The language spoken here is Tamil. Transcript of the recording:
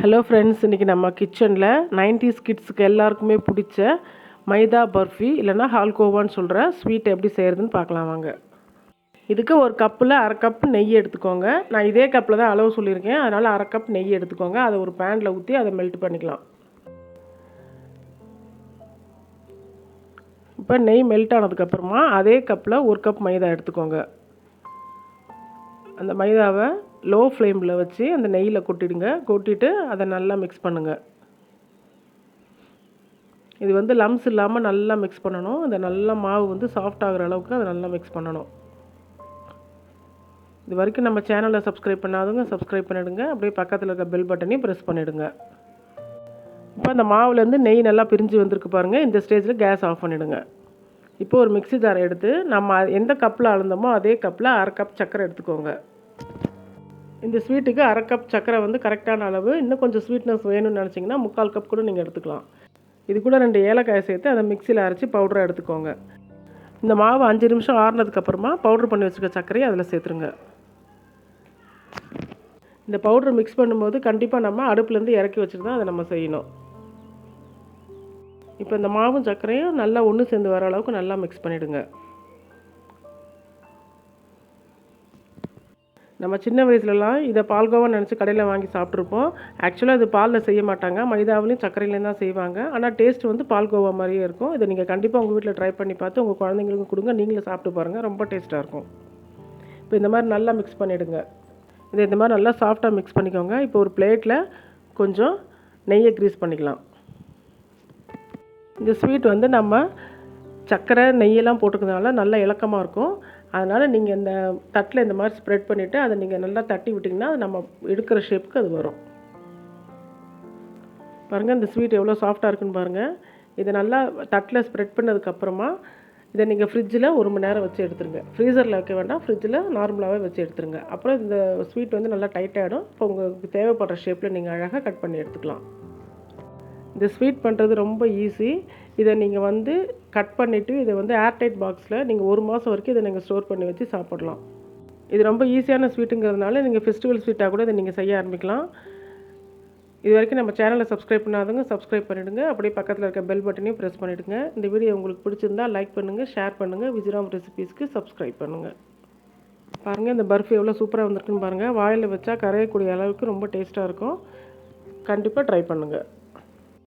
ஹலோ ஃப்ரெண்ட்ஸ், இன்றைக்கி நம்ம கிச்சனில் 90s கிட்ஸுக்கு எல்லாருக்குமே பிடிச்ச மைதா பர்ஃபி இல்லைனா ஹால்கோவான்னு சொல்கிற ஸ்வீட் எப்படி செய்கிறதுன்னு பார்க்கலாம் வாங்க. இதுக்கு ஒரு கப்பில் அரை கப் நெய் எடுத்துக்கோங்க. நான் இதே கப்பில் தான் அளவு சொல்லியிருக்கேன், அதனால் அரை கப் நெய் எடுத்துக்கோங்க. அதை ஒரு பேனில் ஊற்றி அதை மெல்ட் பண்ணிக்கலாம். இப்போ நெய் மெல்ட் ஆனதுக்கப்புறமா அதே கப்பில் ஒரு கப் மைதா எடுத்துக்கோங்க. அந்த மைதாவை லோ ஃப்ளேமில் வச்சு அந்த நெய்யில் கொட்டிடுங்க. கொட்டிட்டு அதை நல்லா மிக்ஸ் பண்ணுங்கள். இது வந்து லம்ஸ் இல்லாமல் நல்லா மிக்ஸ் பண்ணணும். இந்த நல்ல மாவு வந்து சாஃப்ட் ஆகிற அளவுக்கு அதை நல்லா மிக்ஸ் பண்ணணும். இது வரைக்கும் நம்ம சேனலை சப்ஸ்கிரைப் பண்ணாதவங்க சப்ஸ்கிரைப் பண்ணிவிடுங்க. அப்படியே பக்கத்தில் இருக்க பெல் பட்டனையும் ப்ரெஸ் பண்ணிவிடுங்க. இப்போ அந்த மாவுலேருந்து நெய் நல்லா பிரிஞ்சு வந்திருக்கு பாருங்கள். இந்த ஸ்டேஜில் கேஸ் ஆஃப் பண்ணிவிடுங்க. இப்போ ஒரு மிக்ஸி ஜாரை எடுத்து நம்ம எந்த கப்பில் அளந்தோமோ அதே கப்பில் அரை கப் சர்க்கரை எடுத்துக்கோங்க. இந்த ஸ்வீட்டுக்கு அரை கப் சர்க்கரை வந்து கரெக்டான அளவு. இன்னும் கொஞ்சம் ஸ்வீட்னஸ் வேணும்னு நினச்சிங்கன்னா 3/4 கப் கூட நீங்கள் எடுத்துக்கலாம். இது கூட 2 ஏலக்காய் சேர்த்து அதை மிக்சியில் அரைச்சி பவுடராக எடுத்துக்கோங்க. இந்த மாவு 5 நிமிஷம் ஆறுனதுக்கப்புறமா பவுட்ரு பண்ணி வச்சுக்க சர்க்கரையை அதில் சேர்த்துருங்க. இந்த பவுட்ரு மிக்ஸ் பண்ணும்போது கண்டிப்பாக நம்ம அடுப்புலேருந்து இறக்கி வச்சுட்டு தான் அதை நம்ம செய்யணும். இப்போ இந்த மாவும் சர்க்கரையும் நல்லா ஒன்று சேர்ந்து வர அளவுக்கு நல்லா மிக்ஸ் பண்ணிவிடுங்க. நம்ம சின்ன வயசுலலாம் இதை பால்கோவான்னு நினச்சி கடையில் வாங்கி சாப்பிட்ருப்போம். ஆக்சுவலாக இது பாலில் செய்ய மாட்டாங்க, மைதாவிலையும் சர்க்கரையிலையும் தான் செய்வாங்க. ஆனால் டேஸ்ட் வந்து பால்கோவா மாதிரியே இருக்கும். இதை நீங்கள் கண்டிப்பாக உங்கள் வீட்டில் ட்ரை பண்ணி பார்த்து உங்கள் குழந்தைங்களுக்கும் கொடுங்க. நீங்களே சாப்பிட்டு பாருங்கள், ரொம்ப டேஸ்ட்டாக இருக்கும். இப்போ இந்த மாதிரி நல்லா மிக்ஸ் பண்ணிவிடுங்க. இதை இந்த மாதிரி நல்லா சாஃப்டாக மிக்ஸ் பண்ணிக்கோங்க. இப்போ ஒரு பிளேட்டில் கொஞ்சம் நெய்யை க்ரீஸ் பண்ணிக்கலாம். இந்த ஸ்வீட் வந்து நம்ம சர்க்கரை நெய்யெல்லாம் போட்டுக்கிறதுனால நல்லா இலக்கமாக இருக்கும். அதனால் நீங்கள் இந்த தட்டில் இந்த மாதிரி ஸ்ப்ரெட் பண்ணிவிட்டு அதை நீங்கள் நல்லா தட்டி விட்டிங்கன்னா அது நம்ம எடுக்கிற ஷேப்புக்கு அது வரும். பாருங்கள், இந்த ஸ்வீட் எவ்வளோ சாஃப்டாக இருக்குன்னு பாருங்கள். இதை நல்லா தட்டில் ஸ்ப்ரெட் பண்ணதுக்கப்புறமா இதை நீங்கள் ஃப்ரிட்ஜில் 1 மணி நேரம் வச்சு எடுத்துருங்க. ஃப்ரீசரில் வைக்க வேண்டாம், ஃப்ரிட்ஜில் நார்மலாகவே வச்சு எடுத்துருங்க. அப்புறம் இந்த ஸ்வீட் வந்து நல்லா டைட்டாகிடும். இப்போ உங்களுக்கு தேவைப்படுற ஷேப்பில் நீங்கள் அழகாக கட் பண்ணி எடுத்துக்கலாம். இந்த ஸ்வீட் பண்ணுறது ரொம்ப ஈஸி. இதை நீங்கள் வந்து கட் பண்ணிவிட்டு இதை வந்து ஏர்டைட் பாக்ஸில் நீங்கள் 1 மாதம் வரைக்கும் இதை நீங்கள் ஸ்டோர் பண்ணி வச்சு சாப்பிடலாம். இது ரொம்ப ஈஸியான ஸ்வீட்டுங்கிறதுனால நீங்கள் ஃபெஸ்டிவல் ஸ்வீட்டாக கூட இதை நீங்கள் செய்ய ஆரம்பிக்கலாம். இது வரைக்கும் நம்ம சேனலை சப்ஸ்கிரைப் பண்ணாதவங்க சப்ஸ்கிரைப் பண்ணிவிடுங்க. அப்படியே பக்கத்தில் இருக்க பெல் பட்டனையும் ப்ரெஸ் பண்ணிவிடுங்க. இந்த வீடியோ உங்களுக்கு பிடிச்சிருந்தா லைக் பண்ணுங்கள், ஷேர் பண்ணுங்கள். விஜயராம் ரெசிபீஸ்க்கு சப்ஸ்கிரைப் பண்ணுங்கள். பாருங்கள், இந்த பர்ஃபி எவ்வளோ சூப்பராக வந்திருக்குன்னு பாருங்கள். வாயில் வச்சா கரையக்கூடிய அளவுக்கு ரொம்ப டேஸ்ட்டாக இருக்கும். கண்டிப்பாக ட்ரை பண்ணுங்கள்.